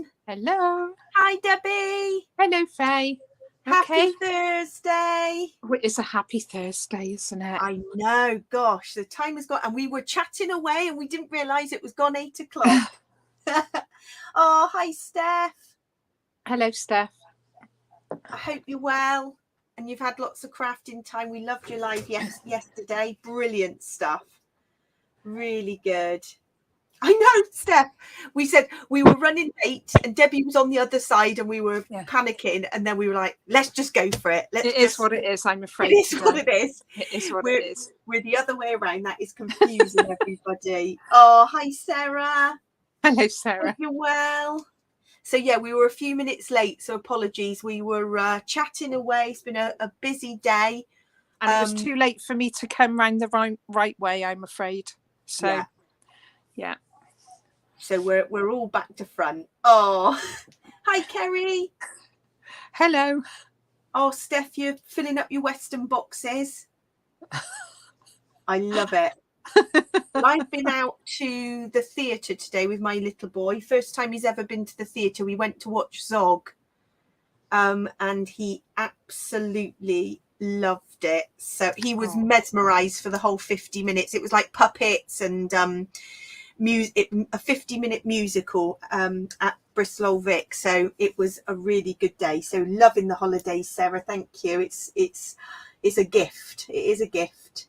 Alison. Hello. Hi, Debbie. Hello, Faye. Happy Thursday. It's a happy Thursday, isn't it? I know. Gosh, the time has gone, and we were chatting away, and we didn't realise it was gone 8 o'clock. Oh, hi, Steph. Hello, Steph. I hope you're well, and you've had lots of crafting time. We loved your live yesterday. Brilliant stuff. Really good. I know, Steph. We said we were running late and Debbie was on the other side and we were panicking, and then we were like, let's just go for it. It is what it is, I'm afraid. It is what it is. It is what it is. We're the other way around. That is confusing everybody. Oh, hi, Sarah. Hello, Sarah. Hope you're well. So, yeah, we were a few minutes late, so apologies. We were chatting away. It's been a busy day. And it was too late for me to come round the right way, I'm afraid. So, yeah. So we're all back to front. Oh, hi, Kerry. Hello. Oh, Steph, you're filling up your Western boxes. I love it. I've been out to the theatre today with my little boy. First time he's ever been to the theatre. We went to watch Zog. And he absolutely loved it. So he was mesmerised for the whole 50 minutes. It was like puppets and a 50-minute musical at Bristol Old Vic. So it was a really good day. So loving the holidays, Sarah. Thank you. It's a gift. It is a gift.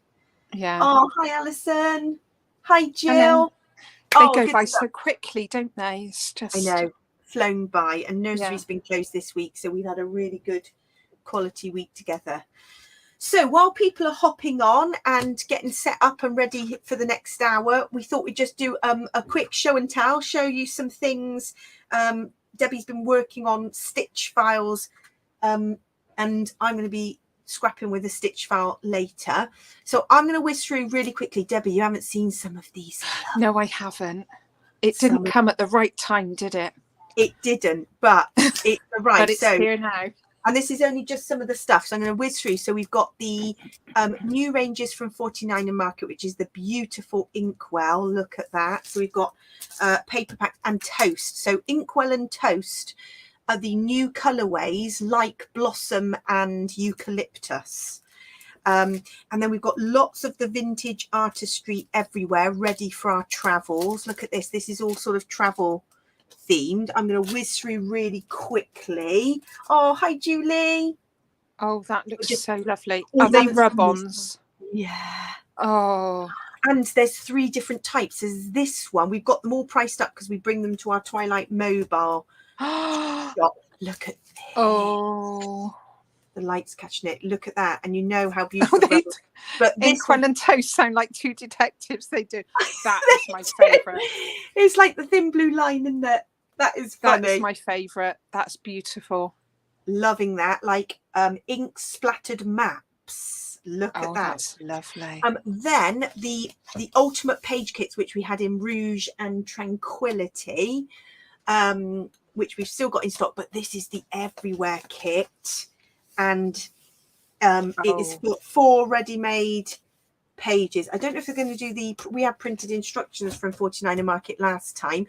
Yeah. Oh, hi, Alison. Hi, Jill. Hello. They go by so quickly, don't they? It's just, I know, flown by. And nursery's been closed this week, so we've had a really good quality week together. So while people are hopping on and getting set up and ready for the next hour, we thought we'd just do a quick show and tell, show you some things. Debbie's been working on stitch files, and I'm going to be scrapping with a stitch file later. So I'm going to whiz through really quickly. Debbie, you haven't seen some of these? No, I haven't. It didn't come at the right time, did it? It didn't, but it's right. But it's here now. And this is only just some of the stuff. So I'm going to whiz through. So we've got the new ranges from 49 and Market, which is the beautiful Inkwell. Look at that. So we've got paper pack and toast. So Inkwell and toast are the new colorways like Blossom and Eucalyptus. And then we've got lots of the vintage artistry everywhere ready for our travels. Look at this. This is all sort of travel themed. I'm going to whiz through really quickly. Oh, hi, Julie. Oh, that looks so lovely. Are they rub-ons? Yeah. Oh. And there's 3 different types. There's this one. We've got them all priced up because we bring them to our Twilight mobile shop. Look at this. Oh. The light's catching it. Look at that. And you know how beautiful but Inkwell and toast sound like 2 detectives. They do. That is my favourite. It's like the thin blue line, isn't it? That is funny. That is my favourite. That's beautiful. Loving that. Like ink splattered maps. Look at that. That's lovely. Then the ultimate page kits, which we had in Rouge and Tranquility, which we've still got in stock, but this is the Everywhere kit. And it is 4 ready-made pages. I don't know if they're going to do we had printed instructions from 49 and Market last time.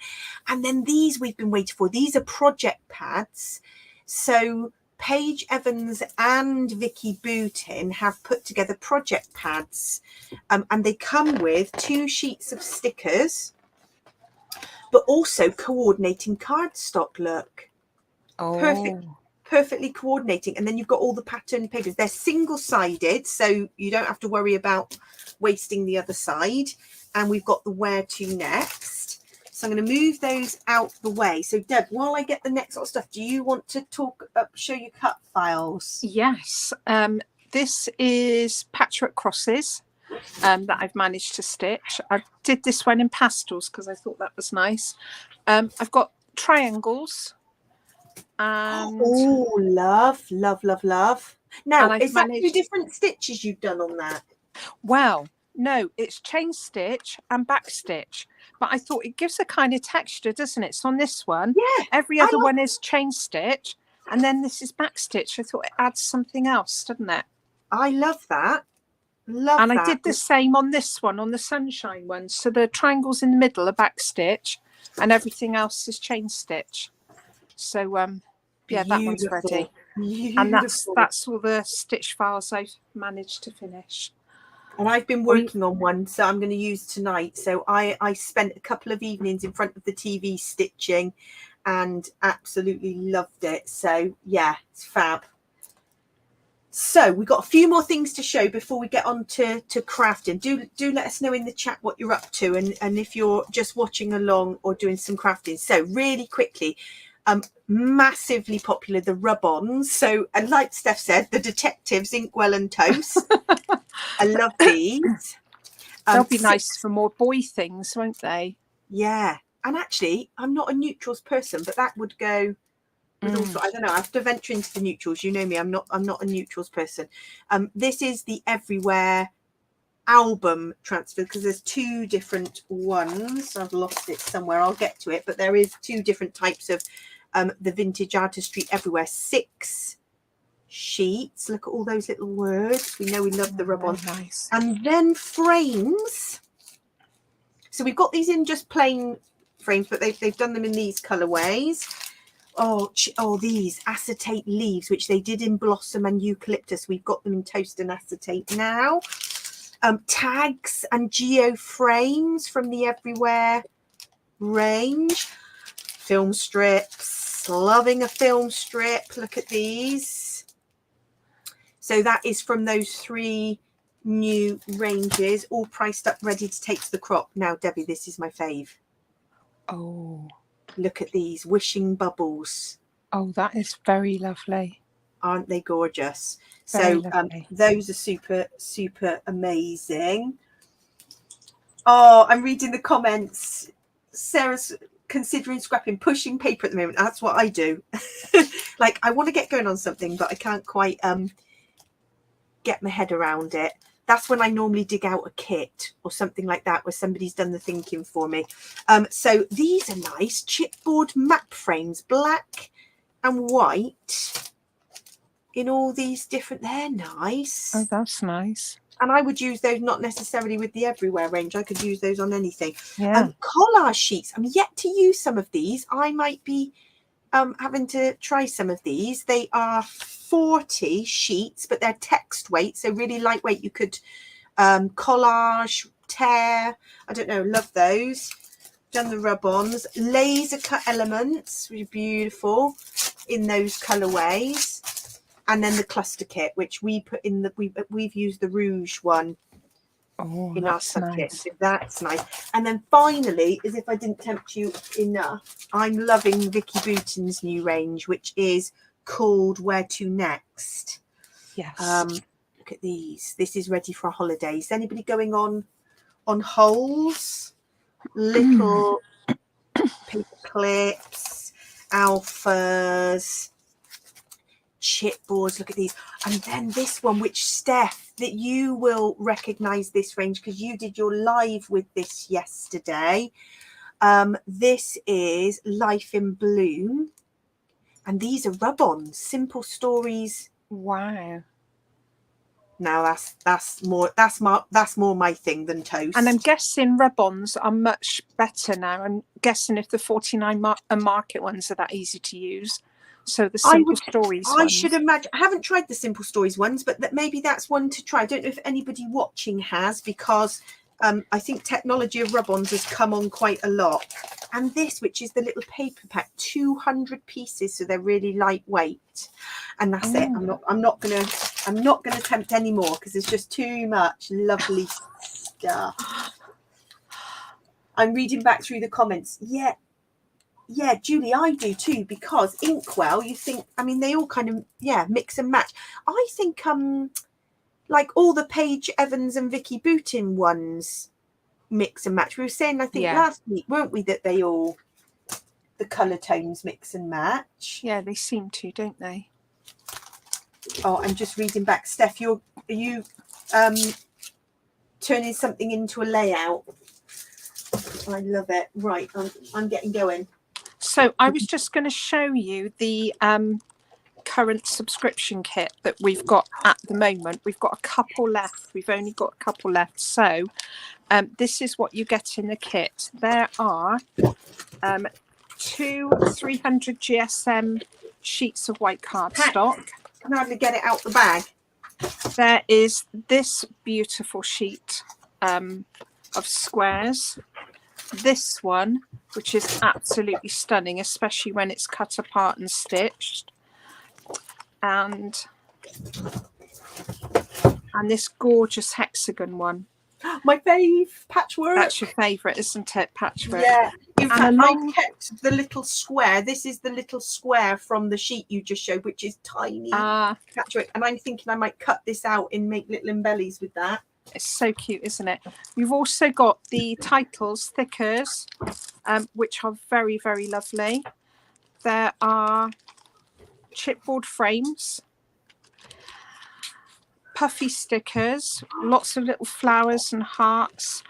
And then these we've been waiting for. These are project pads. So Paige Evans and Vicky Bootin have put together project pads, and they come with 2 sheets of stickers, but also coordinating cardstock. Look. Perfectly coordinating. And then you've got all the pattern papers. They're single-sided, so you don't have to worry about wasting the other side. And we've got the where to next. So I'm going to move those out the way. So Deb, while I get the next sort of stuff, do you want to show you cut files? Yes. This is patchwork crosses that I've managed to stitch. I did this one in pastels because I thought that was nice. I've got triangles. And love. Now, is that 2 different stitches you've done on that? Well, no, it's chain stitch and back stitch, but I thought it gives a kind of texture, doesn't it? So on this one, every other one is chain stitch, and then this is back stitch. I thought it adds something else, doesn't it? I love that. I did the same on this one, on the sunshine one. So the triangles in the middle are back stitch and everything else is chain stitch. So yeah, that one's ready. Beautiful. And that's all the stitch files I've managed to finish. And I've been working on one, so I'm going to use tonight. So I spent a couple of evenings in front of the TV stitching and absolutely loved it. So yeah, it's fab. So we've got a few more things to show before we get on to crafting. Do let us know in the chat what you're up to, and if you're just watching along or doing some crafting. So really quickly, massively popular, the rub-ons. So, and like Steph said, the Detectives Inkwell and Toast. I love these. They'll be nice for more boy things, won't they? Yeah. And actually, I'm not a neutrals person, but that would go with also, I don't know, I have to venture into the neutrals. You know me, I'm not a neutrals person. This is the Everywhere album transfer, because there's two different ones. I've lost it somewhere, I'll get to it, but there is two different types of the Vintage Artistry Everywhere 6 sheets. Look at all those little words. We know we love the rub-on. Nice. And then frames. So we've got these in just plain frames, but they've done them in these colorways. Oh, these acetate leaves, which they did in Blossom and Eucalyptus. We've got them in Toast and Acetate now. Tags and geo frames from the Everywhere range. Film strips. Loving a film strip. Look at these. So that is from those 3 new ranges, all priced up, ready to take to the crop. Now, Debbie, this is my fave. Oh. Look at these wishing bubbles. Oh, that is very lovely. Aren't they gorgeous? Very so those are super amazing. Oh, I'm reading the comments. Sarah's considering scrapping, pushing paper at the moment. That's what I do. Like, I want to get going on something, but I can't quite get my head around it. That's when I normally dig out a kit or something like that, where somebody's done the thinking for me. So these are nice chipboard map frames, black and white, in all these different. They're nice. Oh, that's nice. And I would use those not necessarily with the Everywhere range. I could use those on anything. Yeah. Collage sheets. I'm yet to use some of these. I might be having to try some of these. They are 40 sheets, but they're text weight, so really lightweight. You could collage, tear. I don't know. Love those. Done the rub-ons. Laser cut elements, which are beautiful in those colorways. And then the cluster kit, which we put in the we've used the Rouge one in our kit. So that's nice. And then finally, as if I didn't tempt you enough, I'm loving Vicky Boutin's new range, which is called Where to Next. Yes. Look at these. This is ready for holidays. Anybody going on holes? Little paper clips, alphas, chipboards. Look at these. And then this one, which Steph, that you will recognize this range because you did your live with this yesterday. This is Life in Bloom, and these are rub-ons, simple stories. Wow. Now that's more my thing than Toast. And I'm guessing rub-ons are much better now. I'm guessing if the 49 market ones are that easy to use. So the simple stories ones. I should imagine. I haven't tried the simple stories ones, but maybe that's one to try. I don't know if anybody watching has, because I think technology of rub-ons has come on quite a lot. And this, which is the little paper pack, 200 pieces, so they're really lightweight. And that's it. I'm not gonna tempt any more because there's just too much lovely stuff. I'm reading back through the comments. Yeah, Julie, I do too, because Inkwell, you think, I mean, they all kind of, mix and match. I think, like all the Paige Evans and Vicky Boutin ones mix and match. We were saying, I think last week, weren't we, that they all, the colour tones mix and match. Yeah, they seem to, don't they? Oh, I'm just reading back. Steph, are you turning something into a layout? I love it. Right, I'm getting going. So I was just going to show you the current subscription kit that we've got at the moment. We've got a couple left. We've only got a couple left. So this is what you get in the kit. There are 2 300 GSM sheets of white cardstock. I can hardly get it out the bag. There is this beautiful sheet of squares. This one, which is absolutely stunning, especially when it's cut apart and stitched. And this gorgeous hexagon one. My fave, patchwork. That's your favourite, isn't it? Patchwork. Yeah. In fact, along... I kept the little square. This is the little square from the sheet you just showed, which is tiny patchwork. And I'm thinking I might cut this out and make little embellies with that. It's so cute, isn't it? You've also got the titles, thickers, which are very, very lovely. There are chipboard frames, puffy stickers, lots of little flowers and hearts,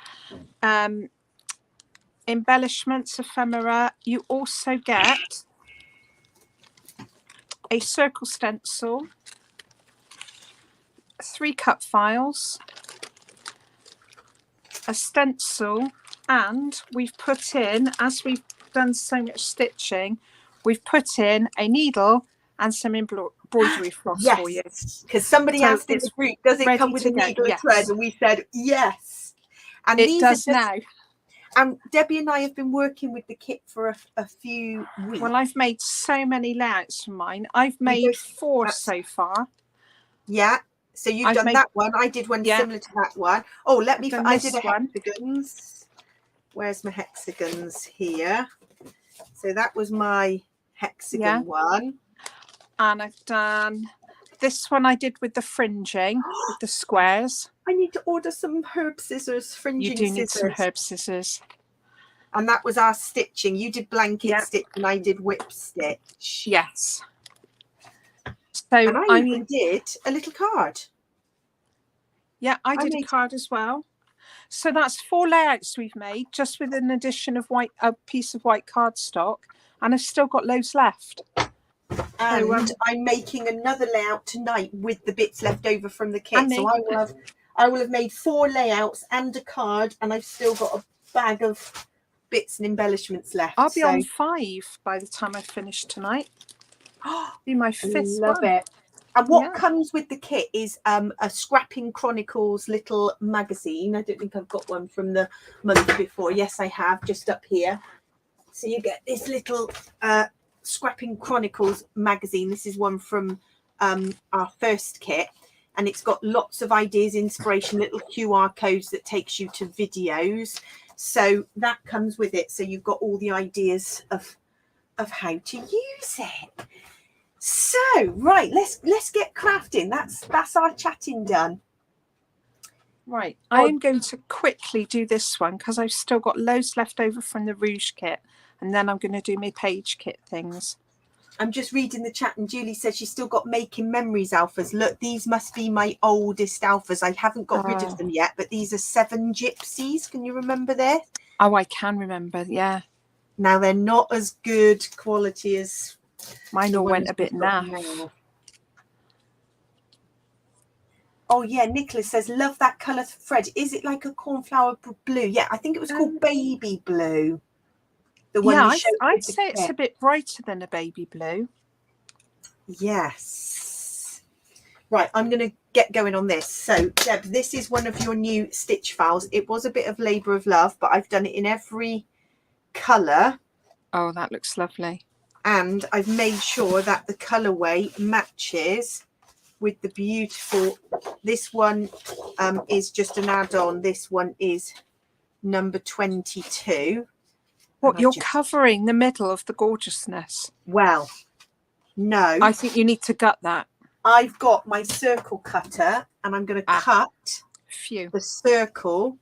embellishments, ephemera. You also get a circle stencil, 3 cut files, a stencil, and we've put in, as we've done so much stitching, we've put in a needle and some embroidery floss for you. Because somebody asked in the group, does it come with a needle and thread? And we said yes. And it does now. And Debbie and I have been working with the kit for a few weeks. Well, I've made so many layouts for mine. I've made 4 so far. Yeah. So you've done that one. I did one similar to that one. Oh, I did a hexagons. Where's my hexagons? Here. So that was my hexagon one. And I've done this one I did with the fringing, with the squares. I need to order some herb scissors, fringing scissors. You do need some herb scissors. And that was our stitching. You did blanket stitch and I did whip stitch. Yes. So and I even did a little card. Yeah, I did a card as well. So that's 4 layouts we've made, just with an addition of a piece of white cardstock, and I've still got loads left. And I'm making another layout tonight with the bits left over from the kit. So I will have made 4 layouts and a card, and I've still got a bag of bits and embellishments left. I'll be on 5 by the time I finish tonight. Be my 5th Love it. And what comes with the kit is a Scrapping Chronicles little magazine. I don't think I've got one from the month before. Yes, I have, just up here. So you get this little Scrapping Chronicles magazine. This is one from our first kit. And it's got lots of ideas, inspiration, little QR codes that takes you to videos. So that comes with it. So you've got all the ideas of how to use it. So right, let's get crafting. That's our chatting done. Right, I am going to quickly do this one because I've still got loads left over from the Rouge kit, and then I'm going to do my page kit things. I'm just reading the chat, and Julie says she's still got Making Memories alphas. Look, these must be my oldest alphas. I haven't got rid of them yet, but these are 7 gypsies. Can you remember this? Oh, I can remember, yeah. Now they're not as good quality as mine. All went a bit naff. Oh yeah, Nicholas says, love that colour thread. Is it like a cornflower blue? Yeah, I think it was called baby blue. The one I'd say it's a bit brighter than a baby blue. Yes. Right, I'm going to get going on this. So, Deb, this is one of your new stitch files. It was a bit of labour of love, but I've done it in every colour. Oh, that looks lovely. And I've made sure that the colourway matches with the beautiful. This one is just an add-on. This one is number 22. What, you're covering the middle of the gorgeousness? Well, no. I think you need to gut that. I've got my circle cutter, and I'm going to cut the circle,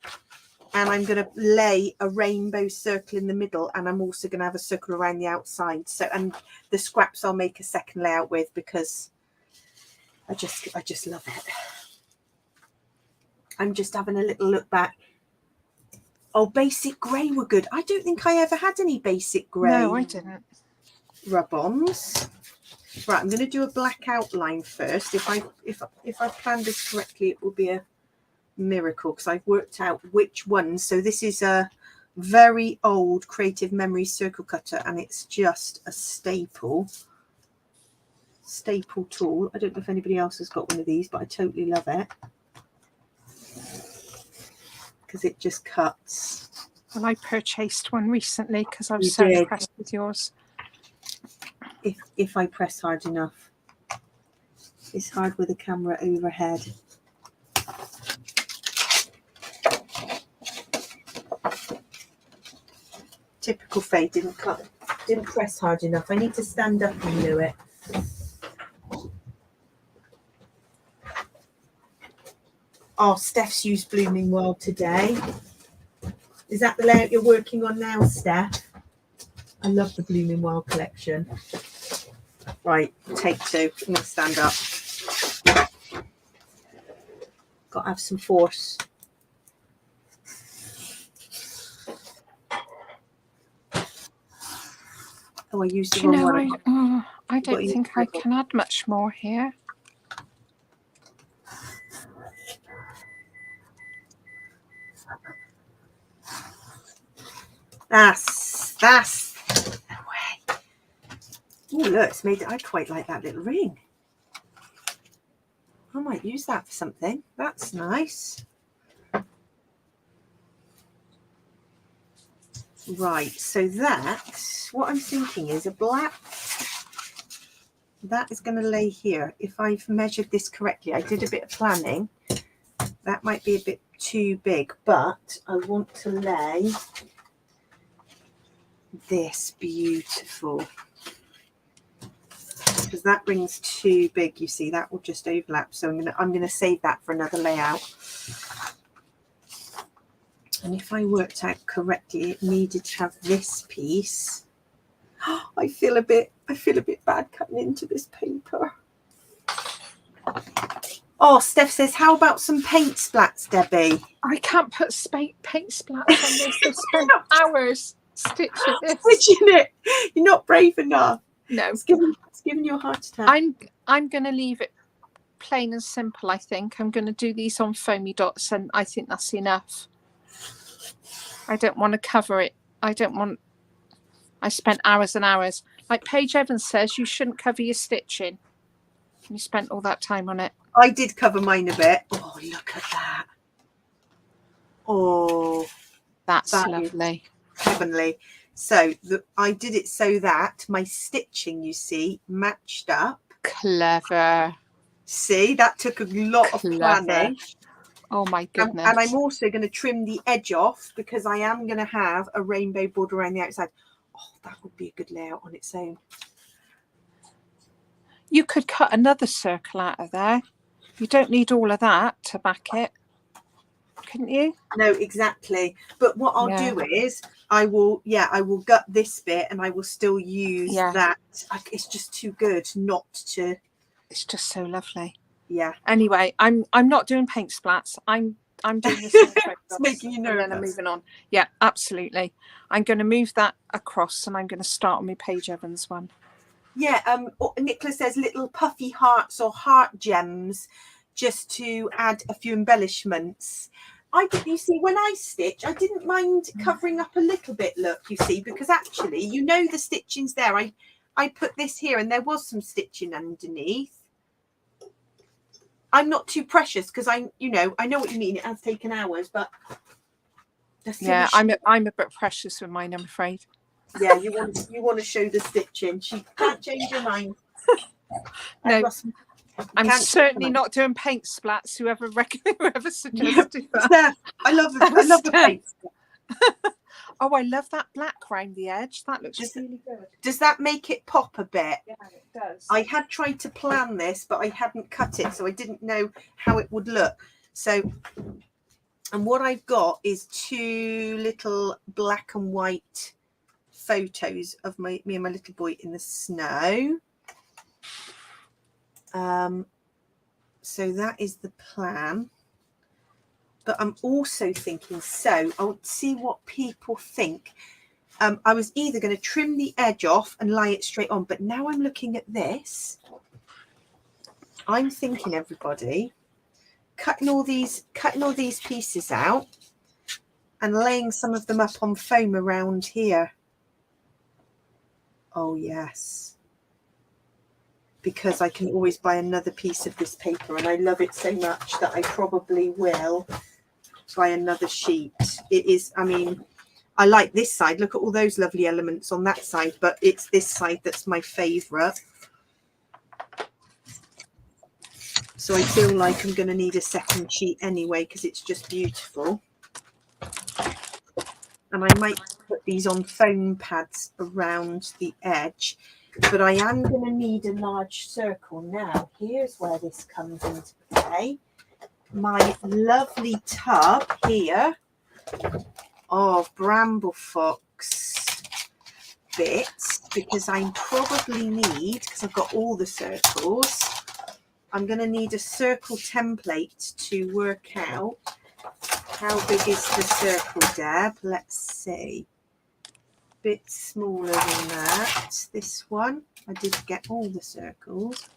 and I'm going to lay a rainbow circle in the middle, and I'm also going to have a circle around the outside. So, and the scraps I'll make a second layout with because I just love it. I'm just having a little look back. Oh, basic grey were good. I don't think I ever had any basic grey. No, I didn't. Rub-ons. Right, I'm going to do a black outline first. If I planned this correctly, it will be a miracle because I've worked out which ones. So this is a very old Creative Memory circle cutter, and it's just a staple tool. I don't know if anybody else has got one of these, but I totally love it because it just cuts. Well, I purchased one recently because I was so impressed with yours. If I press hard enough. It's hard with the camera overhead. Typical Faye, didn't press hard enough. I need to stand up and do it. Oh, Steph's used Blooming World today. Is that the layout you're working on now, Steph? I love the Blooming World collection. Right, take two. I'm going to stand up. Got to have some force. Oh, I used the wrong one. I don't think I can add much more here. That's the way. Oh, look, it's made. I quite like that little ring. I might use that for something. That's nice. Right, so that, what I'm thinking is a black, that is going to lay here. If I've measured this correctly, I did a bit of planning. That might be a bit too big, but I want to lay this beautiful, because that ring's too big, you see, that will just overlap. So I'm gonna save that for another layout. And if I worked out correctly, it needed to have this piece. I feel a bit bad cutting into this paper. Oh, Steph says, how about some paint splats, Debbie? I can't put paint splats on this. I spent hours stitching this. Stitching it. You're not brave enough. No. It's giving you a heart attack. I'm going to leave it plain and simple, I think. I'm going to do these on foamy dots, and I think that's enough. I don't want to cover it. I spent hours and hours. Like Paige Evans says, you shouldn't cover your stitching. You spent all that time on it. I did cover mine a bit. Oh, look at that. Oh, that's lovely. Heavenly. So I did it so that my stitching, you see, matched up. Clever. See, that took a lot of planning. Oh my goodness. And I'm also going to trim the edge off because I am going to have a rainbow border around the outside. Oh, that would be a good layout on its own. You could cut another circle out of there. You don't need all of that to back it. Couldn't you? No, exactly. But what I'll do is I will gut this bit and I will still use that. It's just too good not to. It's just so lovely. Yeah. Anyway, I'm not doing paint splats. I'm doing this. It's making you nervous. And then I'm moving on. Yeah, absolutely. I'm going to move that across and I'm going to start on my Paige Evans one. Yeah. Nicola says little puffy hearts or heart gems, just to add a few embellishments. You see, when I stitch, I didn't mind covering up a little bit. Look, you see, because actually, you know, the stitching's there. I put this here, and there was some stitching underneath. I'm not too precious because I know what you mean. It has taken hours, but yeah, I'm a bit precious with mine, I'm afraid. Yeah, you want to show the stitching. She can't change her mind. No, I'm certainly not doing paint splats. Whoever suggested that. Yeah, I love the paint. Oh, I love that black around the edge. That looks really good. Does that make it pop a bit? Yeah, it does. I had tried to plan this, but I hadn't cut it, so I didn't know how it would look. So, and what I've got is two little black and white photos of me and my little boy in the snow. So that is the plan. But I'm also thinking, so I'll see what people think. I was either going to trim the edge off and lie it straight on, but now I'm looking at this. I'm thinking, everybody, cutting all these pieces out and laying some of them up on foam around here. Oh yes, because I can always buy another piece of this paper, and I love it so much that I probably will buy another sheet. It is, I mean, I like this side. Look at all those lovely elements on that side, but it's this side that's my favorite. So I feel like I'm going to need a second sheet anyway, because it's just beautiful. And I might put these on foam pads around the edge, but I am going to need a large circle. Now, here's where this comes into play. My lovely tub here of bramble fox bits, because I probably need, because I've got all the circles, I'm going to need a circle template to work out how big is the circle, Deb. Let's see. Bit smaller than that. This one, I did get all the circles.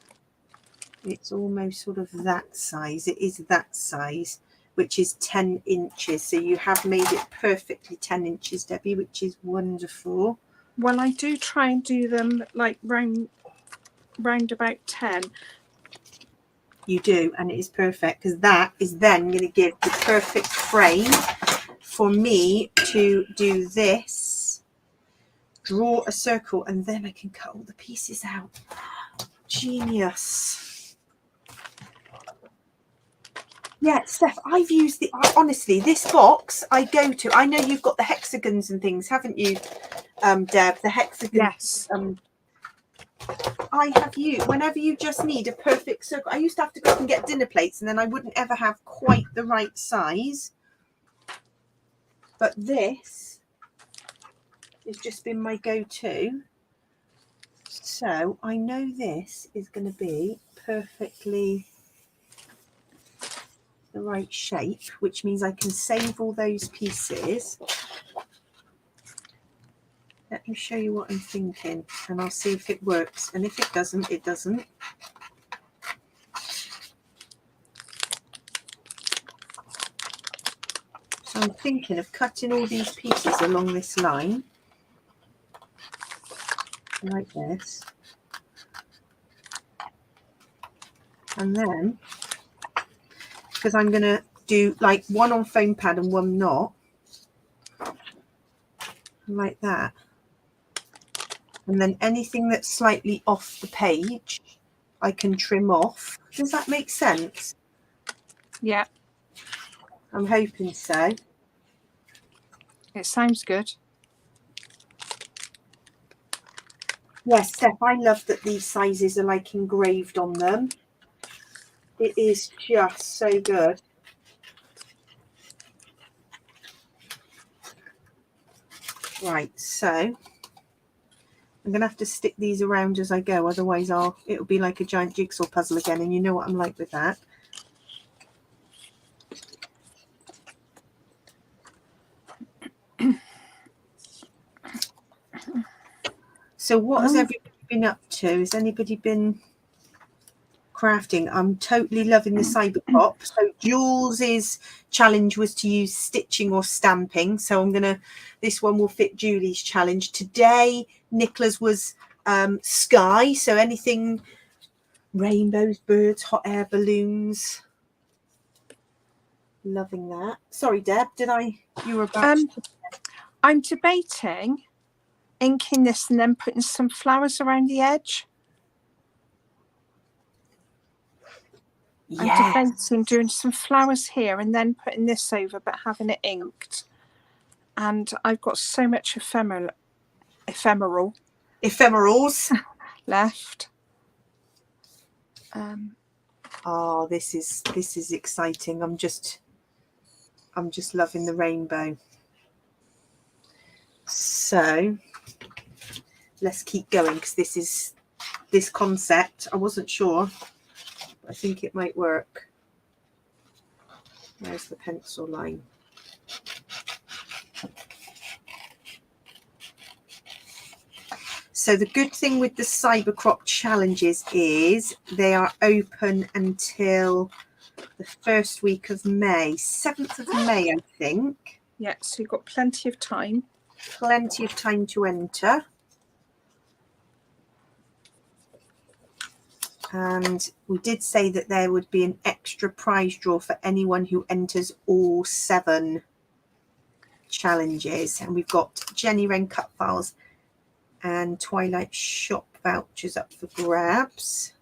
It's almost sort of that size. It is that size, which is 10 inches. So you have made it perfectly 10 inches, Debbie, which is wonderful. Well, I do try and do them like round about 10. You do, and it is perfect, because that is then going to give the perfect frame for me to do this, draw a circle, and then I can cut all the pieces out. Genius. Yeah, Steph, I've used the, honestly, this box I go to, I know you've got the hexagons and things, haven't you, Deb? The hexagons. Yes. I have used, whenever you just need a perfect circle, I used to have to go up and get dinner plates, and then I wouldn't ever have quite the right size. But this has just been my go-to. So I know this is going to be perfectly the right shape, which means I can save all those pieces. Let me show you what I'm thinking, and I'll see if it works. And if it doesn't, it doesn't. So I'm thinking of cutting all these pieces along this line, like this. And then, because I'm going to do like one on foam pad and one not, like that. And then anything that's slightly off the page, I can trim off. Does that make sense? Yeah. I'm hoping so. It sounds good. Yes, Steph, I love that these sizes are like engraved on them. It is just so good. Right, so I'm going to have to stick these around as I go, otherwise it'll be like a giant jigsaw puzzle again, and you know what I'm like with that. So what has everybody been up to? Has anybody been crafting? I'm totally loving the cyber crop. So Jules's challenge was to use stitching or stamping. So this one will fit Julie's challenge. Today, Nicola's was sky. So anything, rainbows, birds, hot air balloons. Loving that. Sorry, Deb, you were about to... I'm debating inking this and then putting some flowers around the edge. Yes. I'm debating doing some flowers here and then putting this over, but having it inked. And I've got so much ephemerals left. Oh, this is exciting. I'm just loving the rainbow. So let's keep going, because this concept, I wasn't sure, but I think it might work. There's the pencil line. So the good thing with the cyber crop challenges is they are open until the first week of May, 7th of May, I think. Yeah, so you've got plenty of time. Plenty of time to enter. And we did say that there would be an extra prize draw for anyone who enters all 7 challenges. And we've got Jenny Wren Cutfiles and Twilight shop vouchers up for grabs.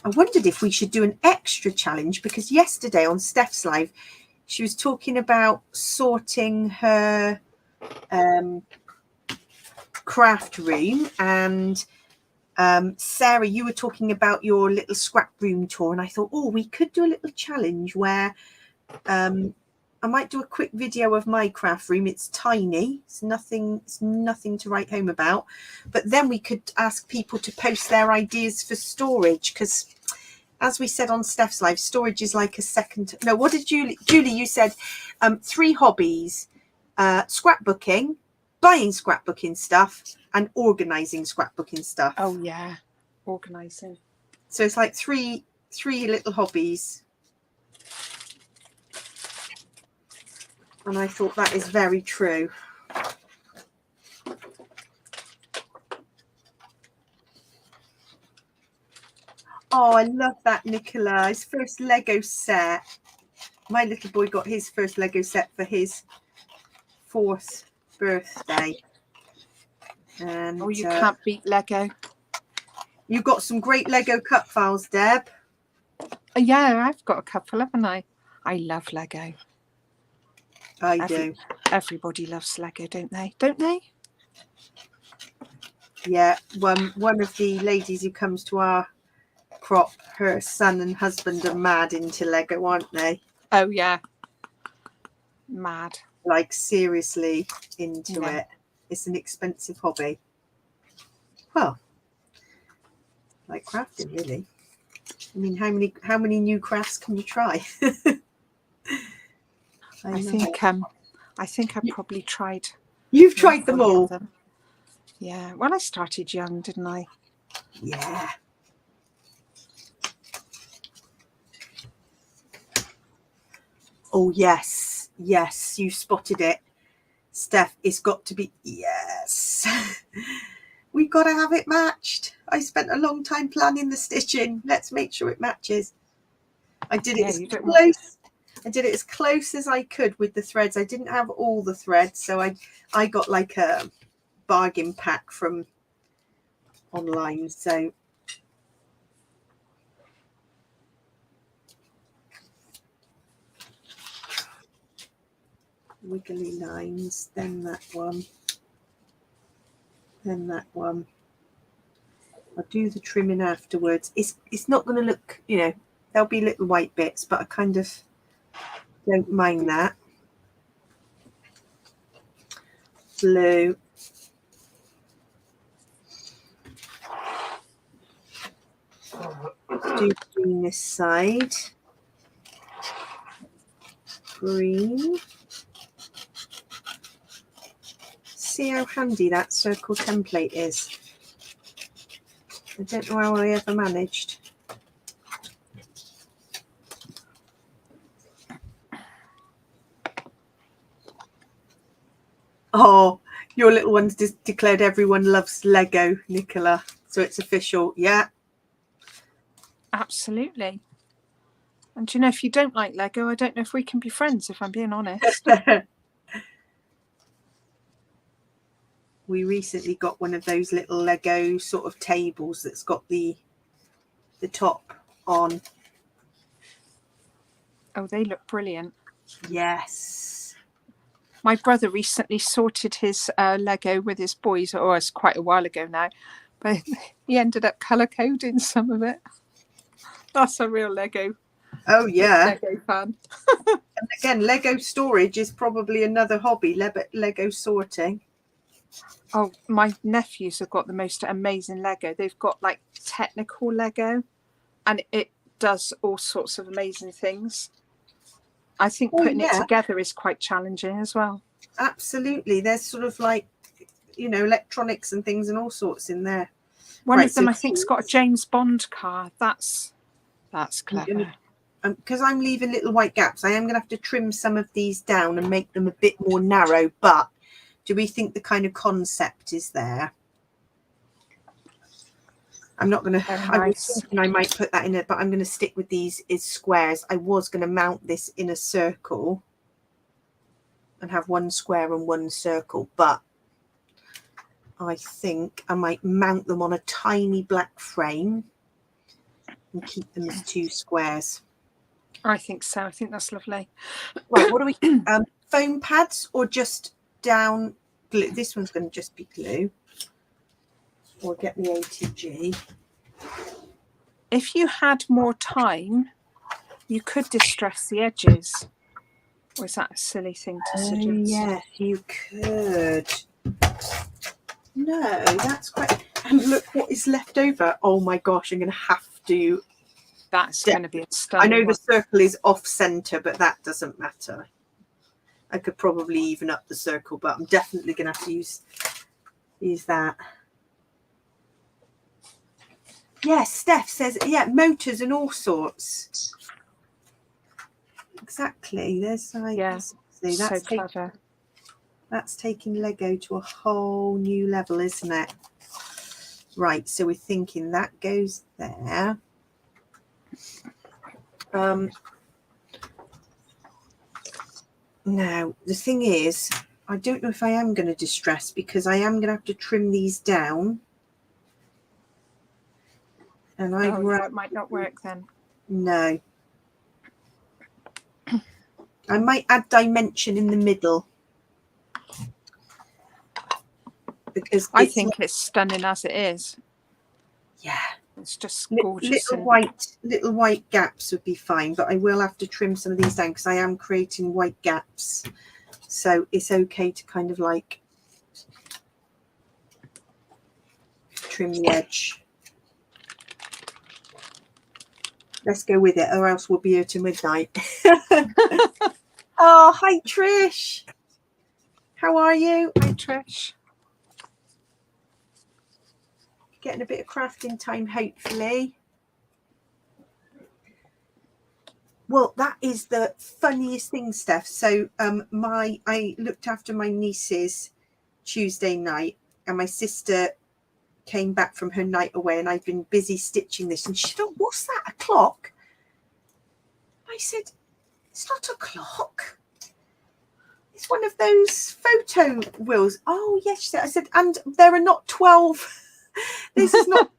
I wondered if we should do an extra challenge, because yesterday on Steph's live, she was talking about sorting her craft room, and Sarah, you were talking about your little scrap room tour, and I thought, oh, we could do a little challenge where I might do a quick video of my craft room. It's tiny, it's nothing to write home about, but then we could ask people to post their ideas for storage, because as we said on Steph's live, storage is like a second. No, what did Julie, you said 3 hobbies: scrapbooking, buying scrapbooking stuff, and organizing scrapbooking stuff. Oh yeah, organizing. So it's like three little hobbies. And I thought that is very true. Oh, I love that, Nicola. His first Lego set. My little boy got his first Lego set for his 4th birthday. And oh, you can't beat Lego. You got some great Lego cut files, Deb. Yeah, I've got a couple, haven't I? I love Lego. I do. Everybody loves Lego, don't they? Don't they? Yeah, one of the ladies who comes to our crop, her son and husband are mad into Lego, aren't they? Oh yeah, mad. Like seriously into it. It's an expensive hobby. Well, like crafting, really. I mean, how many new crafts can you try? I think I probably tried. You've tried them all. Yeah. Well, I started young, didn't I? Yeah. Oh yes, yes, you spotted it, Steph. It's got to be, yes. We've got to have it matched. I spent a long time planning the stitching. Let's make sure it matches. I did it close. I did it as close as I could with the threads. I didn't have all the threads, so I got like a bargain pack from online. So wiggly lines, then that one, then that one. I'll do the trimming afterwards. It's not going to look, you know, there'll be little white bits, but I kind of don't mind that. Blue. Let's do green this side. Green. See how handy that circle template is. I don't know how I ever managed. Oh, your little one's just declared everyone loves Lego, Nicola. So it's official, yeah. Absolutely. And you know, if you don't like Lego, I don't know if we can be friends, if I'm being honest. We recently got one of those little Lego sort of tables that's got the top on. Oh, they look brilliant. Yes. My brother recently sorted his Lego with his boys, or it's quite a while ago now, but he ended up colour coding some of it. That's a real Lego. Oh yeah. Lego fan. And again, Lego storage is probably another hobby. Lego sorting. Oh, my nephews have got the most amazing Lego. They've got like technical Lego, and it does all sorts of amazing things. I think putting it together is quite challenging as well. Absolutely. There's sort of like, you know, electronics and things and all sorts in there. One of them, I think, has got a James Bond car. That's clever. because I'm leaving little white gaps, I am going to have to trim some of these down and make them a bit more narrow. But do we think the kind of concept is there? I'm not going to, I was thinking I might put that in it, but I'm going to stick with these as squares. I was going to mount this in a circle and have one square and one circle, but I think I might mount them on a tiny black frame and keep them as 2 squares. I think so. I think that's lovely. Right, what do we foam pads or just down glue? This one's going to just be glue. Or get the ATG. If you had more time, you could distress the edges. Or is that a silly thing to suggest? Yes, you could. No, that's quite. And look what is left over. Oh my gosh, I'm going to have to. That's going to be a stunning I know one. the circle is off center, but that doesn't matter. I could probably even up the circle, but I'm definitely going to have to use that. Yes, Steph says, yeah, motors and all sorts. Exactly. There's like, yeah, see, that's so clever. That's taking Lego to a whole new level, isn't it? Right, so we're thinking that goes there. Now, the thing is, I don't know if I am going to distress because I am going to have to trim these down. And it might not work then. No. I might add dimension in the middle. Because I think it's stunning as it is. Yeah. It's just gorgeous. Little white gaps would be fine, but I will have to trim some of these down because I am creating white gaps. So it's okay to kind of like trim the edge. Let's go with it, or else we'll be here till midnight. Oh, hi Trish. How are you? Hi Trish. Getting a bit of crafting time, hopefully. Well, that is the funniest thing, Steph. So I looked after my nieces Tuesday night, and my sister came back from her night away, and I've been busy stitching this, and she said, oh, what's that, a clock? I said, it's not a clock. It's one of those photo wheels. Oh, yes, she said. I said, and there are not 12. This is not.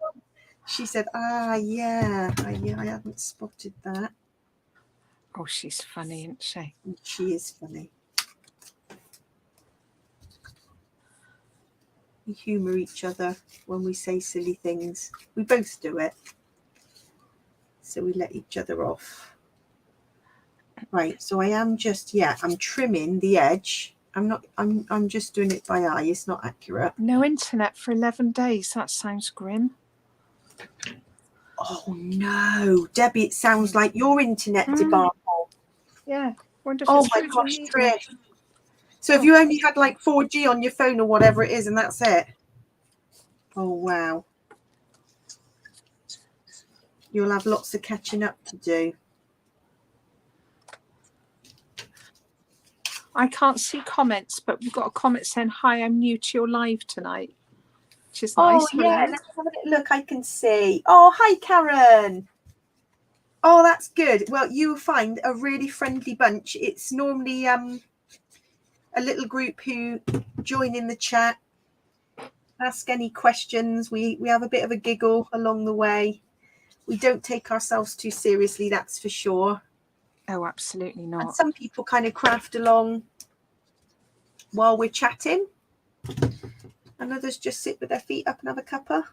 She said, yeah, I hadn't spotted that. Oh, she's funny, isn't she? She is funny. We humour each other when we say silly things. We both do it. So we let each other off. Right, so I am just, I'm trimming the edge. I'm just doing it by eye. It's not accurate. No internet for 11 days. That sounds grim. Oh no, Debbie, it sounds like your internet debacle. Yeah. Oh my gosh, Trish. So have you only had like 4G on your phone or whatever it is, and that's it? Oh wow. You'll have lots of catching up to do. I can't see comments, but we've got a comment saying, hi, I'm new to your live tonight. Which is nice. Oh yeah, let's have a look. I can see. Oh, hi Karen. Oh, that's good. Well, you'll find a really friendly bunch. It's normally a little group who join in the chat, ask any questions. We have a bit of a giggle along the way. We don't take ourselves too seriously, that's for sure. Oh, absolutely not. And some people kind of craft along while we're chatting, and others just sit with their feet up and have a cuppa.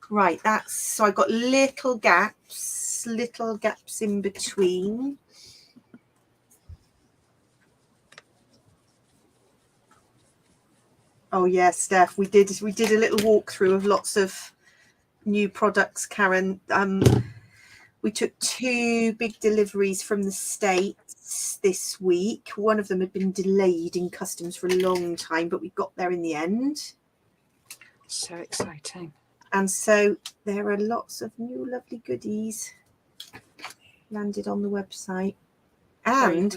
Right, that's so I've got little gaps in between. Oh yeah, Steph, we did a little walkthrough of lots of new products, Karen. We took 2 big deliveries from the States this week. One of them had been delayed in customs for a long time, but we got there in the end. So exciting. And so there are lots of new lovely goodies. landed on the website. And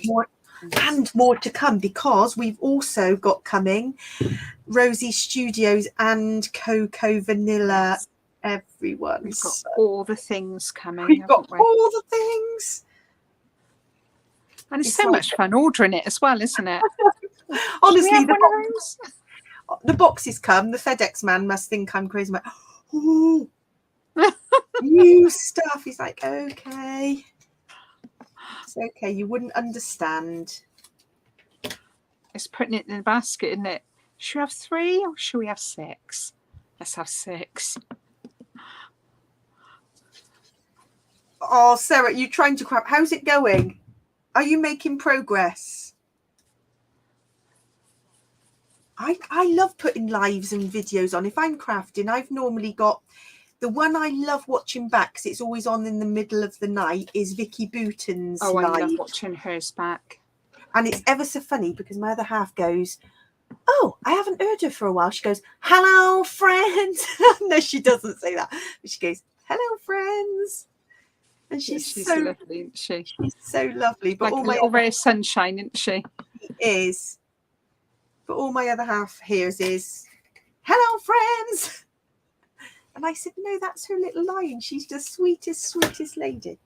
more to come, because we've also got coming Rosie Studios and Cocoa Vanilla. Everyone, We've got all the things coming. We've got all the things, and it's so much fun ordering it as well, isn't it? Honestly, the boxes come. The FedEx man must think I'm crazy. I'm like, oh, new stuff. He's like, okay, it's okay. You wouldn't understand. It's putting it in the basket, isn't it? Should we have 3 or should we have 6? Let's have 6. Oh, Sarah, you trying to craft? How's it going? Are you making progress? I love putting lives and videos on. If I'm crafting, I've normally got the one I love watching back, because it's always on in the middle of the night, is Vicky Booton's live. I love watching hers back. And it's ever so funny, because my other half goes, oh, I haven't heard her for a while. She goes, hello, friends. No, she doesn't say that. But she goes, hello, friends. And she's so lovely, isn't she? She's so lovely. But like all a my little ray of sunshine, isn't she? She is. But all my other half hears is, hello, friends. And I said, no, that's her little line. She's the sweetest lady.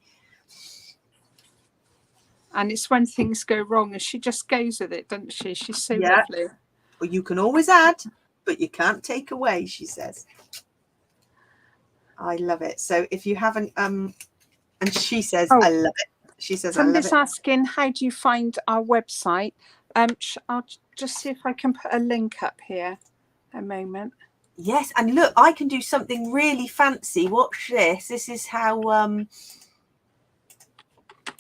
And it's when things go wrong and she just goes with it, doesn't she? She's so lovely. Well, you can always add, but you can't take away, she says. I love it. So if you haven't, and she says, I love it. She says, somebody's asking, how do you find our website? I'll just see if I can put a link up here a moment. Yes, and look, I can do something really fancy. Watch this. This is how,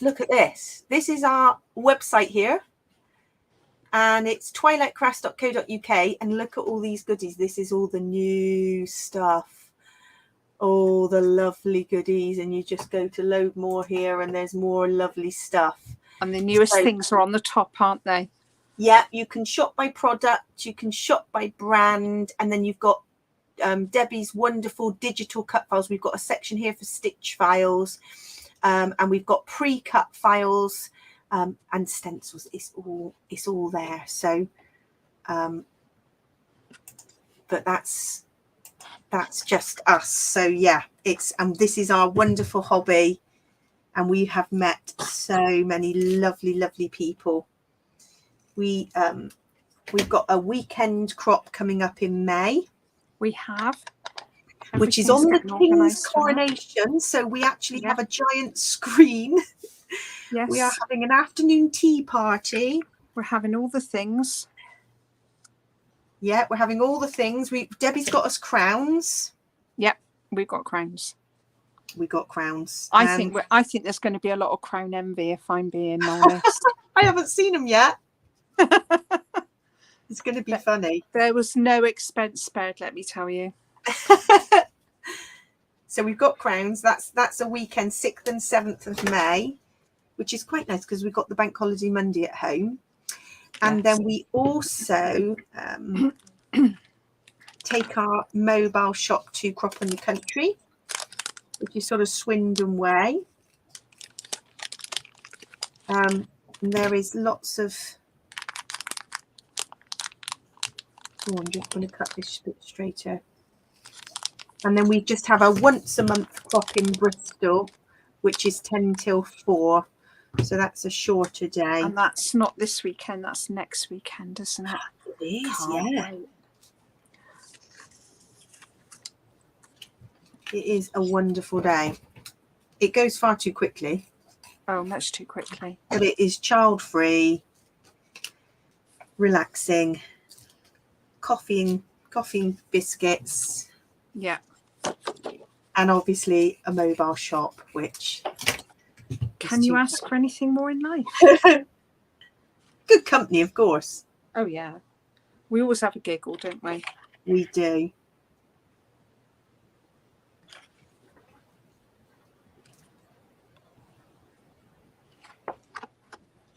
look at this. This is our website here. And it's twilightcrafts.co.uk. And look at all these goodies. This is all the new stuff. All the lovely goodies. And you just go to load more here and there's more lovely stuff. And the newest things are on the top, aren't they? Yeah, you can shop by product. You can shop by brand. And then you've got Debbie's wonderful digital cut files. We've got a section here for stitch files. And we've got pre-cut files and stencils. It's all there. So but that's just us. So yeah, and this is our wonderful hobby, and we have met so many lovely people. We've got a weekend crop coming up in May. We have. Which is on the King's coronation. So we actually have a giant screen. Yes. We are having an afternoon tea party. We're having all the things. Yeah, we're having all the things. Debbie's got us crowns. Yep, we've got crowns. We got crowns. I think there's going to be a lot of crown envy, if I'm being honest. I haven't seen them yet. It's going to be funny. There was no expense spared, let me tell you. So we've got crowns. That's a weekend, 6th and 7th of May, which is quite nice because we've got the bank holiday Monday at home. And then we also take our mobile shop to Crop in the Country, which is sort of Swindon way. And there is lots of... Oh, I'm just going to cut this a bit straighter. And then we just have a once a month crop in Bristol, which is 10 till 4. So that's a shorter day. And that's not this weekend, that's next weekend, isn't it? It is, yeah. Wait. It is a wonderful day. It goes far too quickly. Oh, much too quickly. But it is child-free, relaxing, coffee and biscuits. Yeah. And obviously a mobile shop, which... Can you ask for anything more in life? Good company, of course. Oh, yeah. We always have a giggle, don't we? We do.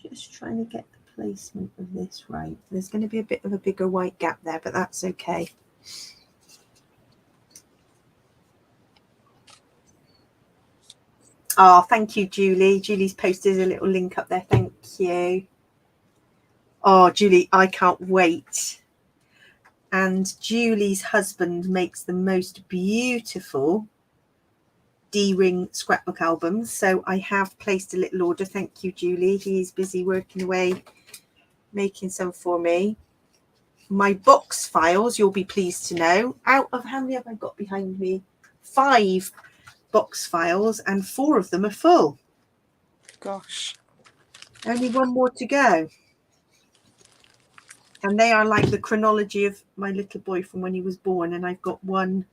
Just trying to get the placement of this right. There's going to be a bit of a bigger white gap there, but that's okay. Oh, thank you, Julie. Julie's posted a little link up there. Thank you. Oh, Julie, I can't wait. And Julie's husband makes the most beautiful D-ring scrapbook albums. So I have placed a little order. Thank you, Julie. He's busy working away, making some for me. My box files, you'll be pleased to know, out of how many have I got behind me? 5 box files, and 4 of them are full. Gosh. Only one more to go. And they are like the chronology of my little boy from when he was born. And I've got one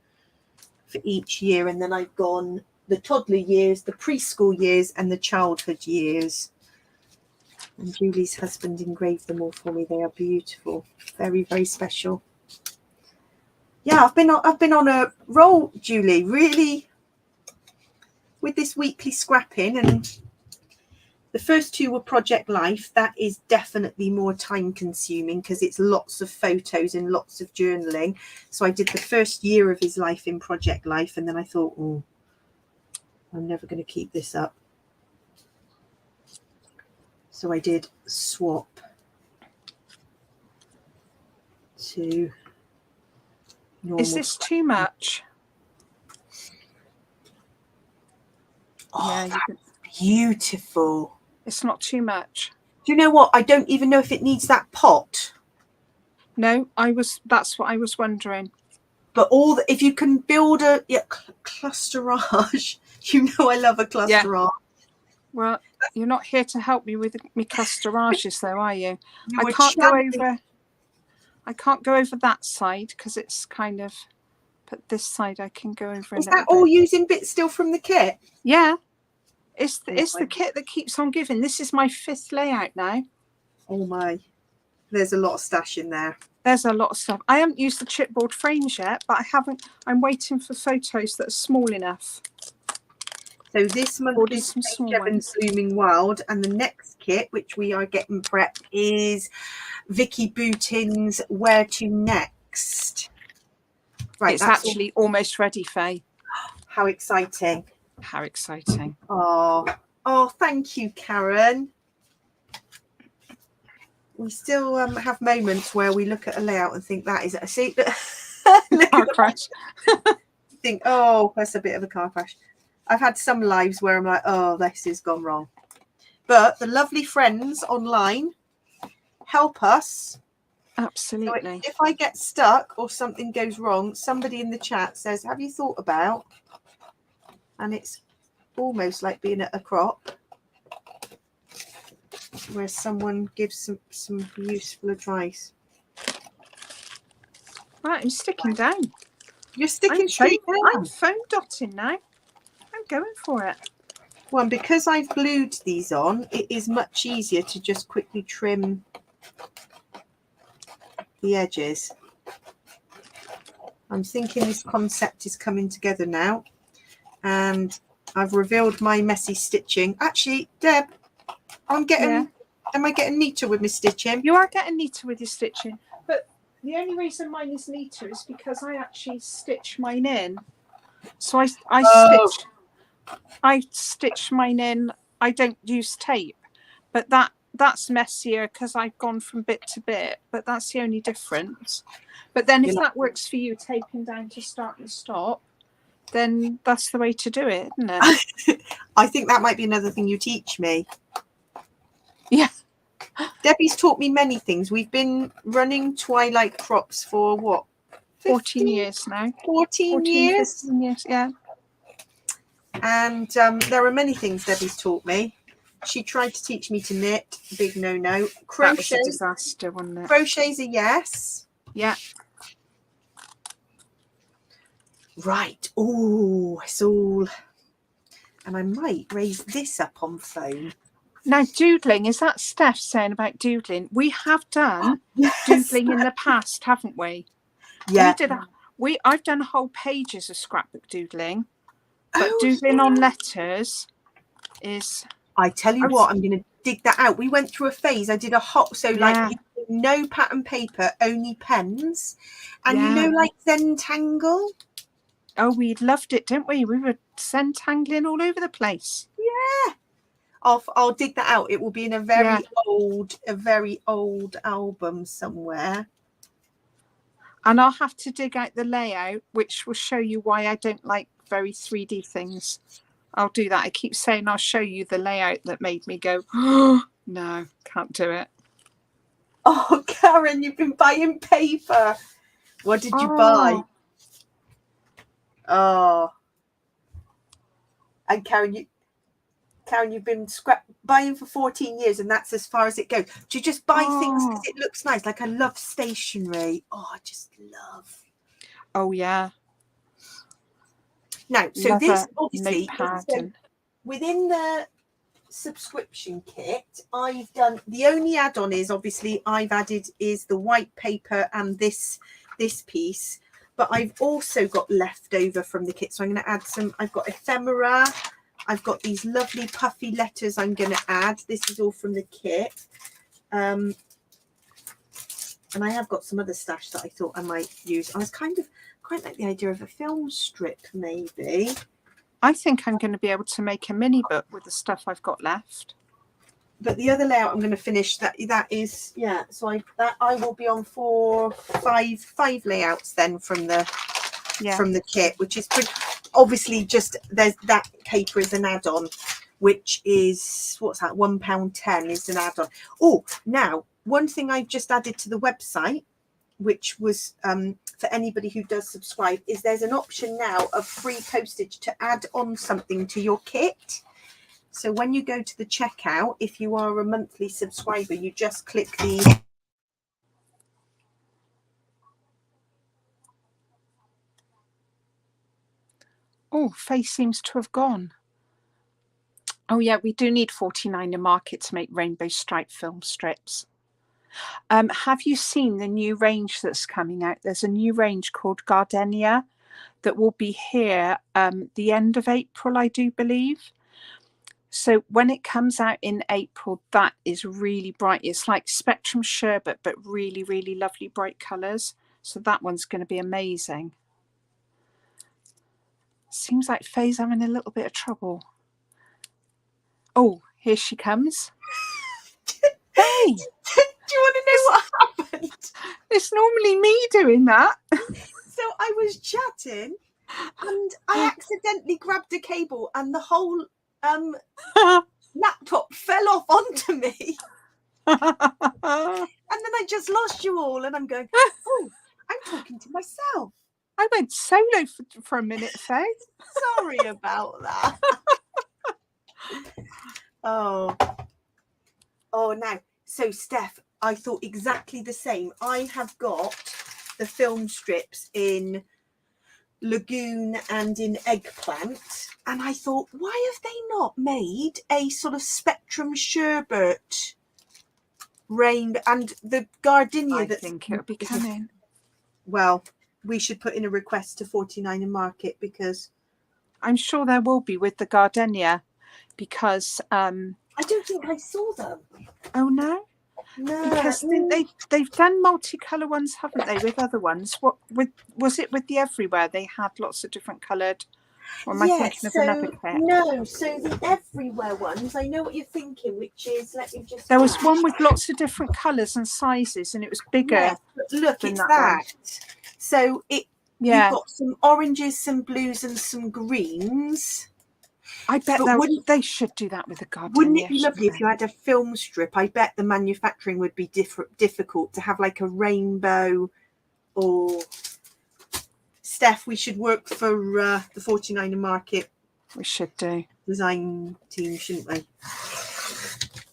for each year. And then I've gone the toddler years, the preschool years, and the childhood years. And Julie's husband engraved them all for me. They are beautiful. Very, very special. Yeah, I've been on a roll, Julie, really, with this weekly scrapping. And the first 2 were Project Life. That is definitely more time consuming because it's lots of photos and lots of journaling. So I did the first year of his life in Project Life, and then I thought, oh, I'm never going to keep this up. So I did swap to normal. Is this too much? Oh, Yeah, that's beautiful. It's not too much. Do you know what? I don't even know if it needs that pot. No, that's what I was wondering. But if you can build a clusterage, you know I love a clusterage. Yeah. Well, you're not here to help me with my clusterages, though, are you? I can't go over that side because it's kind of. But this side I can go over. Is that all using bits still from the kit? Yeah, it's the kit that keeps on giving. This is my 5th layout now. Oh my! There's a lot of stash in there. There's a lot of stuff. I haven't used the chipboard frames yet, but I haven't. I'm waiting for photos that are small enough. So this month is Seven's Blooming Wild, and the next kit, which we are getting prepped, is Vicky Boutin's Where to Next. Right, it's actually almost ready, Faye. How exciting! How exciting! Oh, thank you, Karen. We still have moments where we look at a layout and think that is a see. Car crash. Think, oh, that's a bit of a car crash. I've had some lives where I'm like, oh, this has gone wrong. But the lovely friends online help us. Absolutely. So if I get stuck or something goes wrong, somebody in the chat says, have you thought about? And it's almost like being at a crop where someone gives some useful advice. Right, I'm sticking down. You're sticking straight down. I'm foam dotting now. I'm going for it. Well, and because I've glued these on, it is much easier to just quickly trim the edges. I'm thinking this concept is coming together now, and I've revealed my messy stitching. Actually, Deb, am I getting neater with my stitching? You are getting neater with your stitching, but the only reason mine is neater is because I actually stitch mine in. So I stitch mine in. I don't use tape, but that's messier because I've gone from bit to bit, but that's the only difference. But then if that works for you, taping down to start and stop, then that's the way to do it, isn't it? I think that might be another thing you teach me. Yeah. Debbie's taught me many things. We've been running Twilight Crops for what? 14 years now. 14 years? 15 years, yeah. And there are many things Debbie's taught me. She tried to teach me to knit. Big no-no. Crochet. That was a disaster, wasn't it? Crochet's a yes. Yeah. Right. Oh, it's all... And I might raise this up on foam. Now, doodling, is that Steph saying about doodling? We have done doodling in the past, haven't we? Yeah. I've done whole pages of scrapbook doodling, but doodling on letters is... I tell you what, I'm going to dig that out. We went through a phase. I did like no pattern paper, only pens. And you know, like Zentangle? Oh, we loved it, didn't we? We were Zentangling all over the place. Yeah. I'll dig that out. It will be in a very old album somewhere. And I'll have to dig out the layout, which will show you why I don't like very 3D things. I'll do that. I keep saying I'll show you the layout that made me go, oh, no, can't do it. Oh, Karen, you've been buying paper. What did you buy? Oh. And Karen, you've been buying for 14 years, and that's as far as it goes. Do you just buy things because it looks nice? Like, I love stationery. Oh, I just love. Oh, yeah. Now, so love this obviously notepad within the subscription kit, I've done the only add-on is obviously I've added is the white paper and this piece, but I've also got leftover from the kit, so I'm going to add some. I've got ephemera. I've got these lovely puffy letters I'm going to add. This is all from the kit. And I have got some other stash that I thought I might use. I was quite like the idea of a film strip, maybe. I think I'm going to be able to make a mini book with the stuff I've got left. But the other layout I'm going to finish, that is, yeah. So I will be on five layouts then from the kit, which is pretty, obviously just there's that paper is an add-on, which is what's that, £1.10 is an add-on. Oh, now one thing I've just added to the website, which was for anybody who does subscribe, is there's an option now of free postage to add on something to your kit. So when you go to the checkout, if you are a monthly subscriber, you just click the Faye seems to have gone. Oh yeah, we do need 49 in market to make rainbow stripe film strips. Have you seen the new range that's coming out? There's a new range called Gardenia that will be here the end of April, I do believe. So when it comes out in April, that is really bright. It's like Spectrum Sherbet, but really, really lovely bright colours. So that one's going to be amazing. Seems like Faye's having a little bit of trouble. Oh, here she comes. Hey! Do you want to know what happened? It's normally me doing that. So I was chatting and I accidentally grabbed a cable and the whole laptop fell off onto me. And then I just lost you all and I'm going, oh, I'm talking to myself. I went solo for a minute, Faye. Sorry about that. Oh, now. So, Steph, I thought exactly the same. I have got the film strips in Lagoon and in Eggplant. And I thought, why have they not made a sort of Spectrum Sherbet rainbow and the gardenia? I think it'll be coming. Well, we should put in a request to 49 in market because I'm sure there will be with the gardenia because I don't think I saw them. Oh no? No. Because they've done multicolour ones, haven't they, with other ones? Was it with the Everywhere? They had lots of different coloured. Or am I thinking of another kit? No, so the Everywhere ones, I know what you're thinking, which is, let me just... There was one with lots of different colours and sizes, and it was bigger. Yes, look, it's that. So you've got some oranges, some blues, and some greens. I bet they should do that with the gardenia. Wouldn't it be lovely if you had a film strip? I bet the manufacturing would be difficult to have like a rainbow or... Steph, we should work for the 49 in market. We should do. Design team, shouldn't we?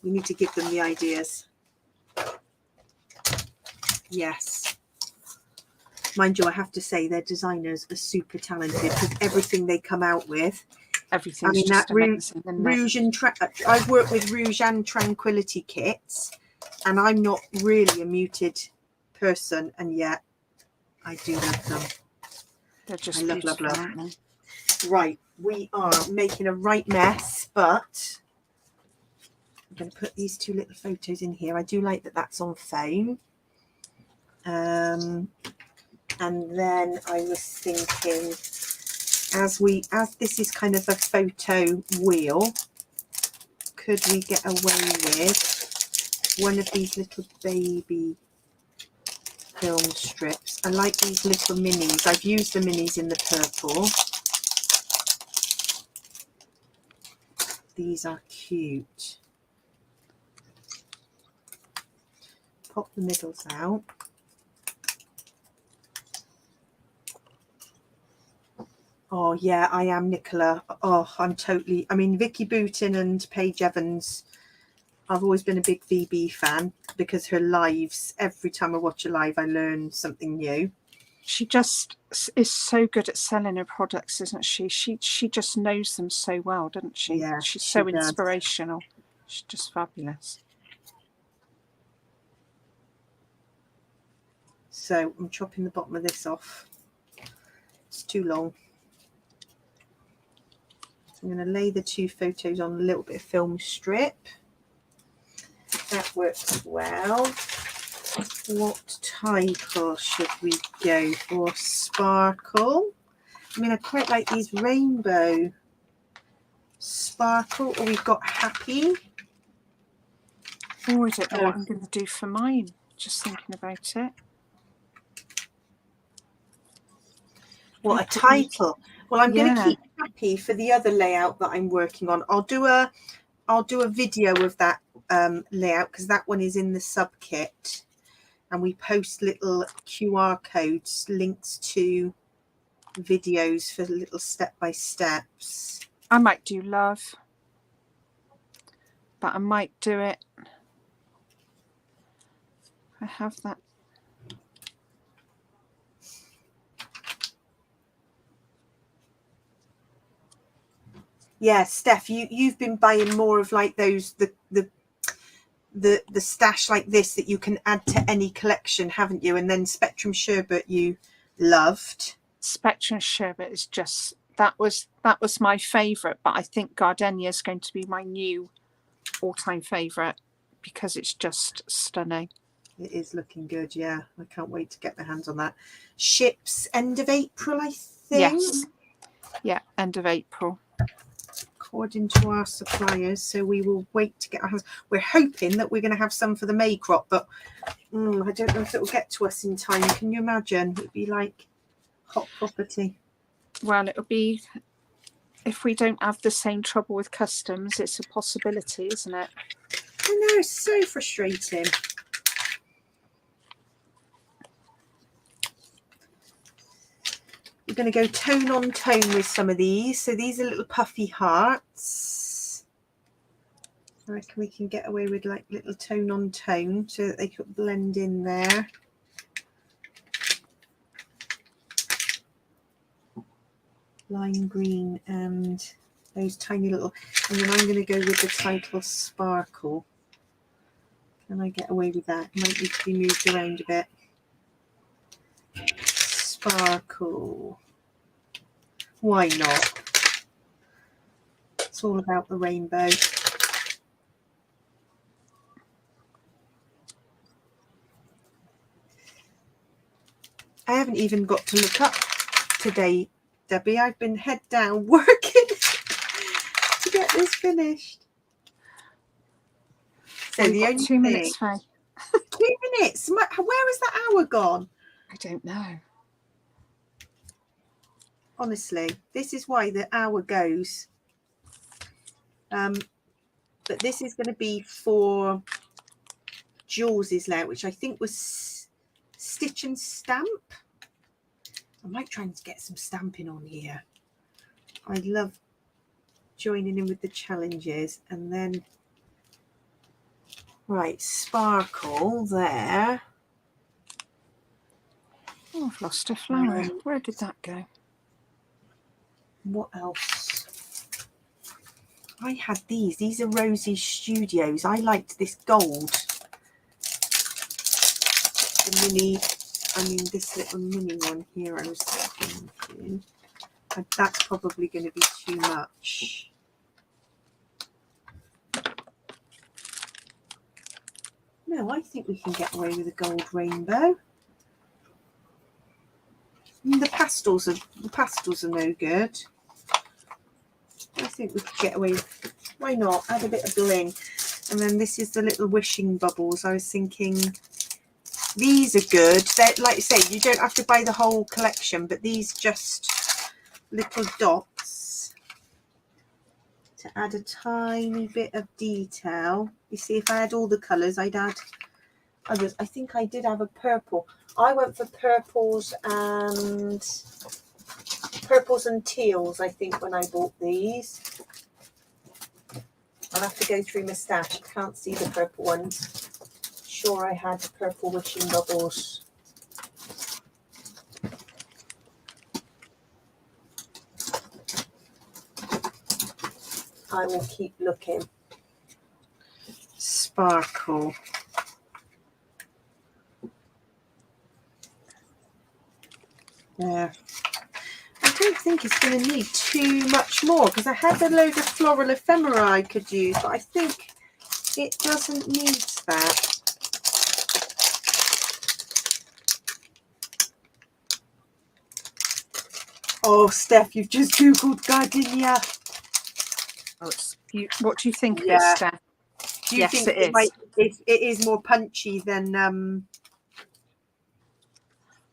We need to give them the ideas. Yes. Mind you, I have to say their designers are super talented because everything they come out with. Everything's just amazing, Rouge and I've worked with Rouge and Tranquility kits, and I'm not really a muted person, and yet I do love them. They're just love. Right, we are making a right mess, but I'm going to put these two little photos in here. I do like that that's on phone. And then I was thinking, as this is kind of a photo wheel, could we get away with one of these little baby film strips? I like these little minis. I've used the minis in the purple. These are cute. Pop the middles out. Oh yeah, I am, Nicola. Oh, I'm totally, I mean, Vicky Booton and Paige Evans, I've always been a big VB fan because her lives, every time I watch a live, I learn something new. She just is so good at selling her products, isn't she? She just knows them so well, doesn't she? Yeah, She's she so does. inspirational. She's just fabulous. So I'm chopping the bottom of this off. It's too long. So I'm going to lay the two photos on a little bit of film strip. That works well. What title should we go for? Sparkle. I mean, I quite like these rainbow. Sparkle, or we've got Happy. Oh, I don't know what I'm going to do for mine. Just thinking about it. What a title. Well, I'm going to keep Happy for the other layout that I'm working on. I'll do a video of that layout because that one is in the sub kit, and we post little QR codes, links to videos for little step-by-steps. I might do love, but I might do it. I have that. Yeah, Steph, you've been buying more of like those the stash like this that you can add to any collection, haven't you? And then Spectrum Sherbet you loved. Spectrum Sherbet is just that was my favourite, but I think Gardenia is going to be my new all-time favourite because it's just stunning. It is looking good, yeah. I can't wait to get my hands on that. Ships end of April, I think. Yes. Yeah, end of April. According to our suppliers, so we will wait to get our hands. We're hoping that we're going to have some for the May crop, but I don't know if it will get to us in time. Can you imagine? It'd be like hot property. Well, it'll be, if we don't have the same trouble with customs, it's a possibility, isn't it? I know, it's so frustrating. We're going to go tone on tone with some of these. So these are little puffy hearts. I reckon we can get away with like little tone on tone so that they could blend in there. Lime green and those tiny little, and then I'm going to go with the title Sparkle. Can I get away with that? It might need to be moved around a bit. Sparkle. Why not? It's all about the rainbow. I haven't even got to look up today, Debbie. I've been head down working to get this finished. So We've the got only 2 minutes, Faye. 2 minutes? Where has that hour gone? I don't know. Honestly, this is why the hour goes. But this is going to be for Jules's layout, which I think was Stitch and Stamp. I might try and get some stamping on here. I love joining in with the challenges. And then, right, Sparkle there. Oh, I've lost a flower. Where did that go? What else? I had these. These are Rosie Studios. I liked this gold. The mini, I mean this little mini one here I was thinking. That's probably going to be too much. No, I think we can get away with a gold rainbow. The pastels are no good. I think we could get away with Why not? Add a bit of bling. And then this is the little wishing bubbles. I was thinking these are good. They're, like I say, you don't have to buy the whole collection, but these just little dots to add a tiny bit of detail. You see, if I had all the colours, I'd add others. I think I did have a purple. I went for purples and teals, I think, when I bought these. I'll have to go through my stash. I can't see the purple ones. Sure, I had purple wishing bubbles. I will keep looking. Sparkle. Yeah. I don't think it's going to need too much more because I had a load of floral ephemera I could use, but I think it doesn't need that. Oh, Steph, you've just Googled gardenia. Oh, what do you think of it, Yeah. Steph? Do you Yes, think it is. It is more punchy than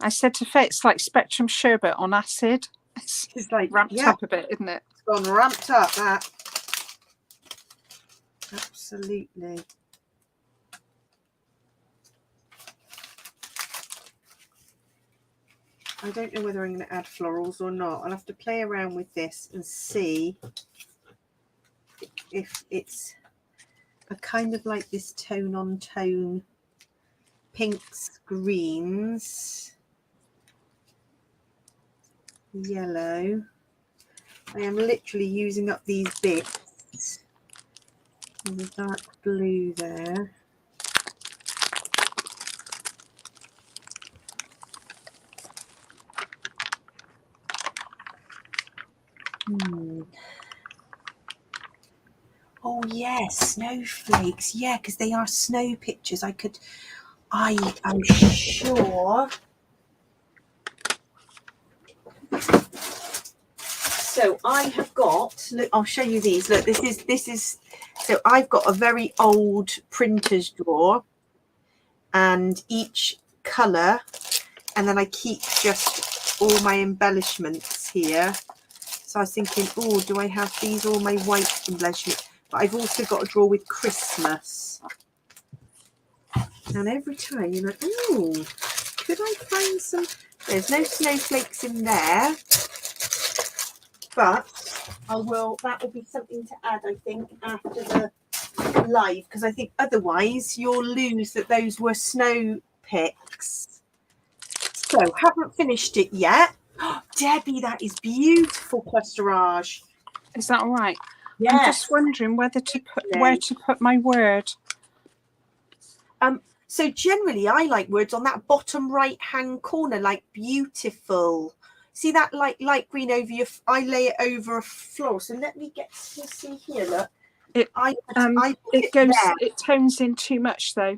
I said to Faye, it's like Spectrum sherbet on acid. It's like ramped up a bit, isn't it? It's gone ramped up, that. Absolutely. I don't know whether I'm going to add florals or not. I'll have to play around with this and see if it's a kind of like this tone on tone, pinks, greens, yellow. I am literally using up these bits. There's a dark blue there. Oh yes, snowflakes. Yeah, because they are snow pictures. I am sure. So I have got, look, I'll show you these. Look, this is, so I've got a very old printer's drawer and each colour, and then I keep just all my embellishments here. So I was thinking, oh, do I have these all my white embellishments? But I've also got a drawer with Christmas. And every time you're like, oh, could I find some? There's no snowflakes in there. But I will, that will be something to add, I think, after the live. Because I think otherwise you'll lose that those were snow pics. So, haven't finished it yet. Oh, Debbie, that is beautiful clusterage. Is that all right? Yes. I'm just wondering whether to put where to put my word. So generally I like words on that bottom right hand corner, like beautiful. See that light green over your, I lay it over a floor. So let me get to see here, look. It tones in too much though.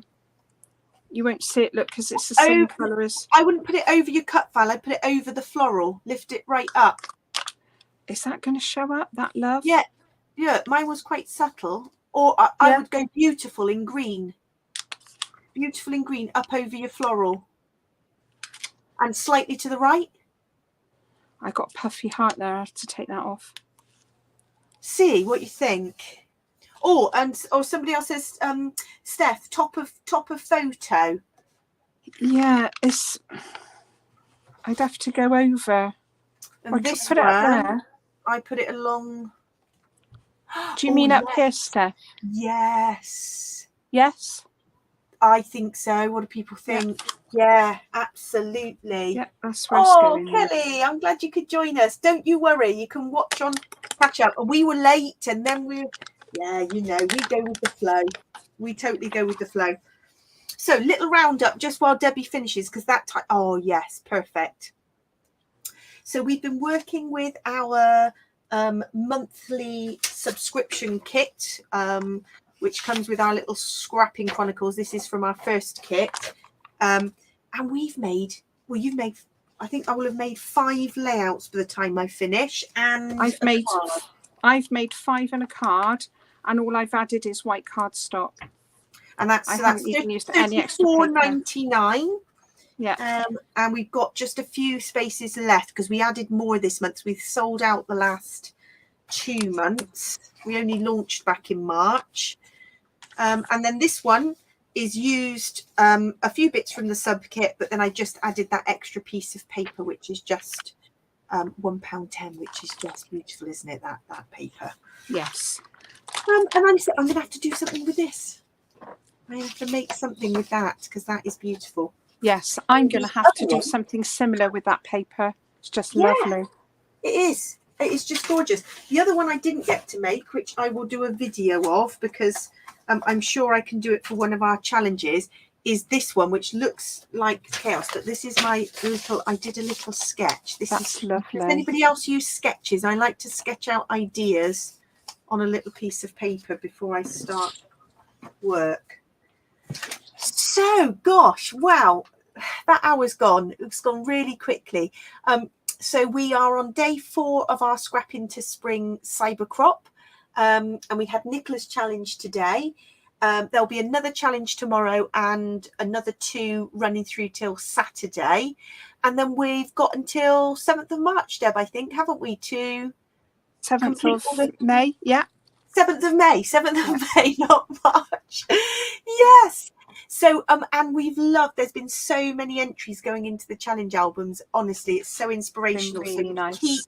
You won't see it, look, because it's the same colour as. I wouldn't put it over your cut file, I'd put it over the floral. Lift it right up. Is that going to show up, that love? Yeah, yeah, mine was quite subtle. Or I would go beautiful in green. Beautiful in green up over your floral. And slightly to the right. I got a puffy heart there, I have to take that off. See what you think. Oh, and somebody else says, Steph, top of photo. Yeah, it's. I'd have to go over. And I this put it up there. I put it along. Do you mean up here, Steph? Yes. Yes. I think so. What do people think? Yeah, absolutely. Yeah, that's where it's going. Kelly, I'm glad you could join us. Don't you worry. You can watch on catch up. We were late, and then we go with the flow. We totally go with the flow. So little roundup just while Debbie finishes, because that time. Oh yes, perfect. So we've been working with our monthly subscription kit, which comes with our little scrapping chronicles. This is from our first kit, and we've made. Well, you've made. I think I will have made 5 layouts by the time I finish, and I've made 5 and a card, and all I've added is white cardstock. And that's, I so haven't that's even used any extra paper. £54.99. Yeah. And we've got just a few spaces left because we added more this month. We've sold out the last 2 months. We only launched back in March. And then this one is used a few bits from the sub kit, but then I just added that extra piece of paper, which is just £1.10, which is just beautiful, isn't it? That paper. Yes. And I'm going to have to do something with this. I have to make something with that because that is beautiful. Yes, I'm going to have to do something similar with that paper. It's just lovely. It is. It is just gorgeous. The other one I didn't get to make, which I will do a video of because I'm sure I can do it for one of our challenges, is this one, which looks like chaos. But this is my little, I did a little sketch. That's lovely. Does anybody else use sketches? I like to sketch out ideas on a little piece of paper before I start work. So, gosh, wow, that hour's gone. It's gone really quickly. So we are on day 4 of our Scrap into Spring Cyber Crop. And we had Nicola's challenge today. There'll be another challenge tomorrow and another 2 running through till Saturday. And then we've got until 7th of March, Deb, I think, haven't we, to 7th of May, yeah. 7th of May, 7th of May, not March. Yes. So, and we've loved, there's been so many entries going into the challenge albums. Honestly, it's so inspirational. Really so nice.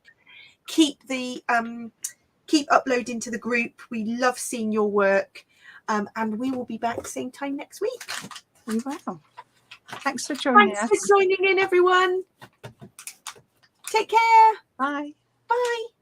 Keep uploading to the group. We love seeing your work. And we will be back same time next week. We will. Thanks for joining us. Thanks for joining in, everyone. Take care. Bye. Bye.